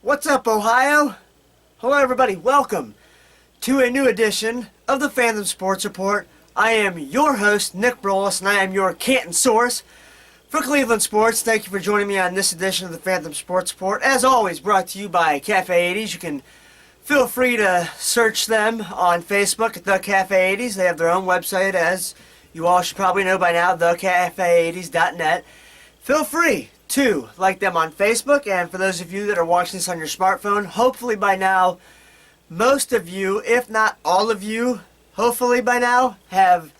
What's up, Ohio? Hello, everybody. Welcome to a new edition of the Phantom Sports Report. I am your host, Nick Broulis, and I am your Canton source for Cleveland sports. Thank you for joining me on this edition of the Phantom Sports Report. As always, brought to you by Cafe 80s. You can feel free to search them on Facebook at The Cafe 80s. They have their own website, as you all should probably know by now, thecafe80s.net. Feel free to like them on Facebook, and for those of you that are watching this on your smartphone, hopefully by now, most of you, if not all of you, hopefully by now, have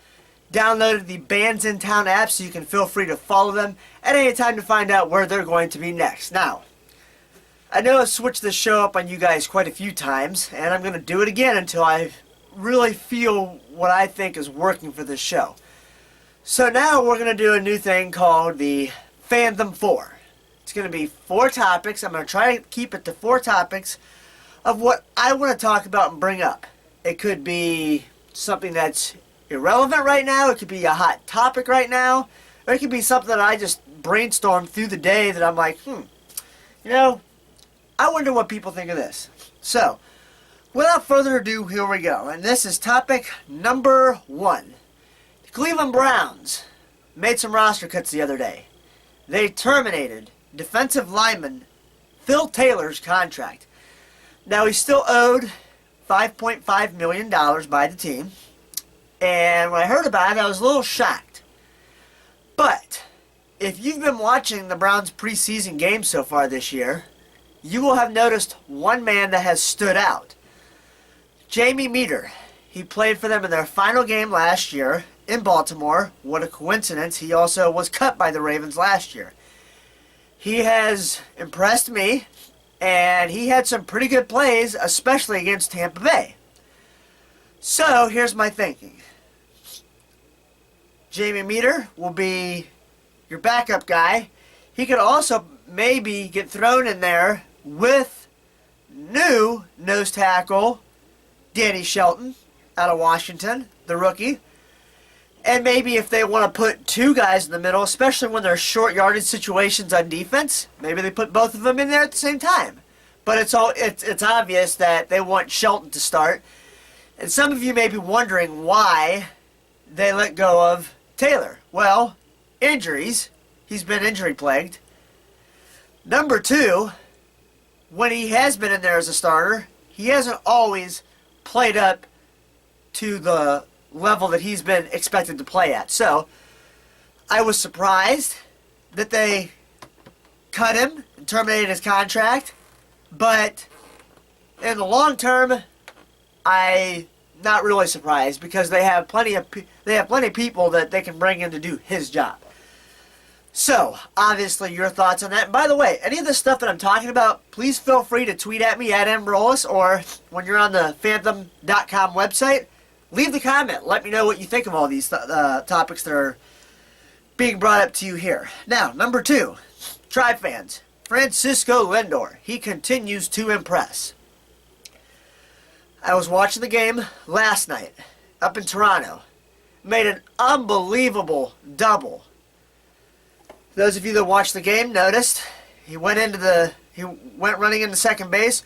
downloaded the Bands in Town app, so you can feel free to follow them at any time to find out where they're going to be next. Now, I know I've switched this show up on you guys quite a few times, and I'm going to do it again until I really feel what I think is working for this show. So now we're going to do a new thing called the Phantom 4. It's going to be 4 topics. I'm going to try to keep it to 4 topics of what I want to talk about and bring up. It could be something that's irrelevant right now. It could be a hot topic right now. Or it could be something that I just brainstormed through the day that I'm like, I wonder what people think of this. So, without further ado, here we go. And this is topic number 1. The Cleveland Browns made some roster cuts the other day. They terminated defensive lineman Phil Taylor's contract. Now, he's still owed $5.5 million by the team. And when I heard about it, I was a little shocked. But, if you've been watching the Browns preseason games so far this year, you will have noticed one man that has stood out. Jamie Meter. He played for them in their final game last year in Baltimore. What a coincidence. He also was cut by the Ravens last year. He has impressed me, and he had some pretty good plays, especially against Tampa Bay. So, here's my thinking. Jamie Meter will be your backup guy. He could also maybe get thrown in there with new nose tackle Danny Shelton out of Washington, the rookie. And maybe if they want to put 2 guys in the middle, especially when there's short yardage situations on defense, maybe they put both of them in there at the same time. But it's obvious that they want Shelton to start. And some of you may be wondering why they let go of Taylor. Well, injuries. He's been injury plagued. Number 2, when he has been in there as a starter, he hasn't always played up to the level that he's been expected to play at. So, I was surprised that they cut him and terminated his contract, but in the long term, I'm not really surprised because they have plenty of people that they can bring in to do his job. So, obviously, your thoughts on that. And by the way, any of the stuff that I'm talking about, please feel free to tweet at me at @mbrolis, or when you're on the Phantom.com website, leave the comment. Let me know what you think of all these topics that are being brought up to you here. Now, number 2, Tribe fans. Francisco Lindor. He continues to impress. I was watching the game last night up in Toronto. Made an unbelievable double. Those of you that watched the game noticed he went running into second base,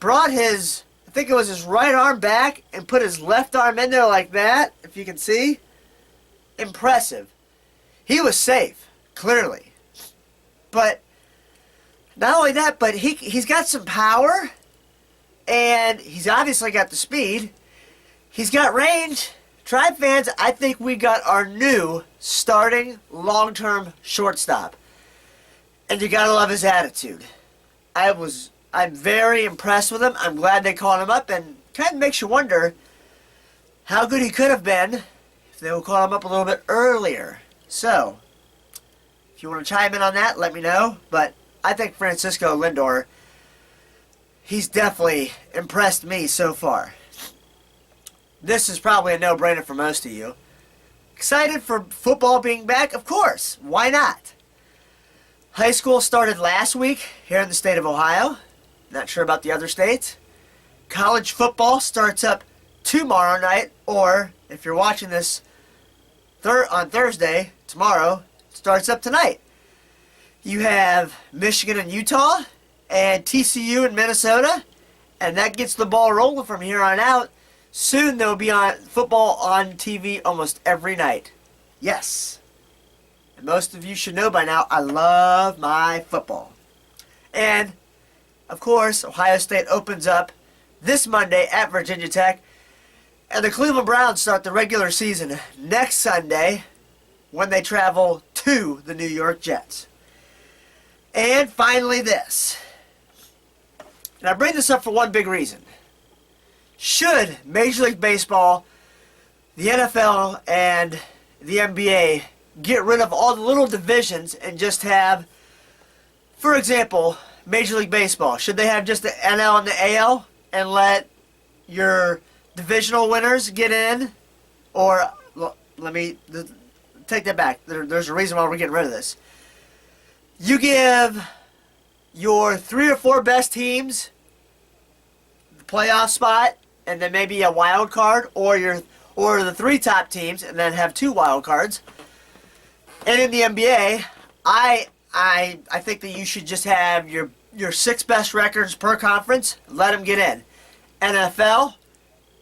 brought his, I think it was his right arm back, and put his left arm in there like that, if you can see. Impressive. He was safe, clearly. But not only that, but he's got some power, and he's obviously got the speed. He's got range. Tribe fans, I think we got our new starting long-term shortstop. And you gotta love his attitude. I'm very impressed with him. I'm glad they called him up, and kind of makes you wonder how good he could have been if they would call him up a little bit earlier. So, if you want to chime in on that, let me know. But I think Francisco Lindor, he's definitely impressed me so far. This is probably a no-brainer for most of you. Excited for football being back? Of course. Why not? High school started last week here in the state of Ohio. Not sure about the other states. College football starts up tomorrow night, or if you're watching this on Thursday, tomorrow, starts up tonight. You have Michigan and Utah, and TCU in Minnesota, and that gets the ball rolling from here on out. Soon there will be football on TV almost every night. Yes. And most of you should know by now, I love my football. And, of course, Ohio State opens up this Monday at Virginia Tech. And the Cleveland Browns start the regular season next Sunday when they travel to the New York Jets. And finally this. And I bring this up for one big reason. Should Major League Baseball, the NFL, and the NBA get rid of all the little divisions and just have, for example, Major League Baseball, should they have just the NL and the AL and let your divisional winners get in? Or, let me take that back. There's a reason why we're getting rid of this. You give your 3 or 4 best teams the playoff spot, and then maybe a wild card, or the 3 top teams, and then have 2 wild cards. And in the NBA, I think that you should just have your 6 best records per conference. Let them get in. NFL,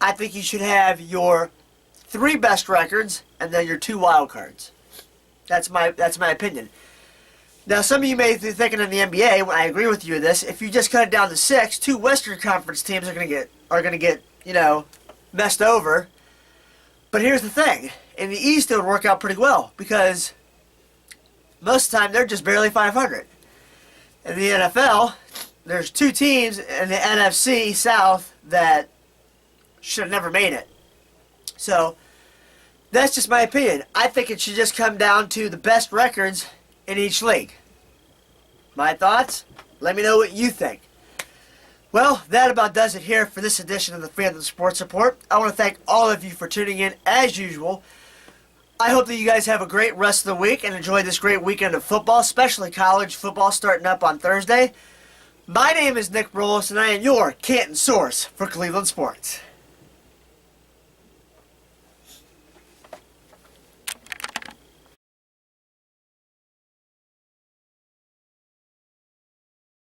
I think you should have your 3 best records and then your 2 wild cards. That's my opinion. Now, some of you may be thinking in the NBA, I agree with you with this. If you just cut it down to 6, 2 Western Conference teams are going to get messed over. But here's the thing: in the East, it would work out pretty well because most of the time they're just barely 500. In the NFL, there's 2 teams in the NFC South that should have never made it. So that's just my opinion. I think it should just come down to the best records in each league. My thoughts? Let me know what you think. Well, that about does it here for this edition of the Freedom Sports Report. I want to thank all of you for tuning in as usual. I hope that you guys have a great rest of the week and enjoy this great weekend of football, especially college football starting up on Thursday. My name is Nick Broulis, and I am your Canton source for Cleveland sports.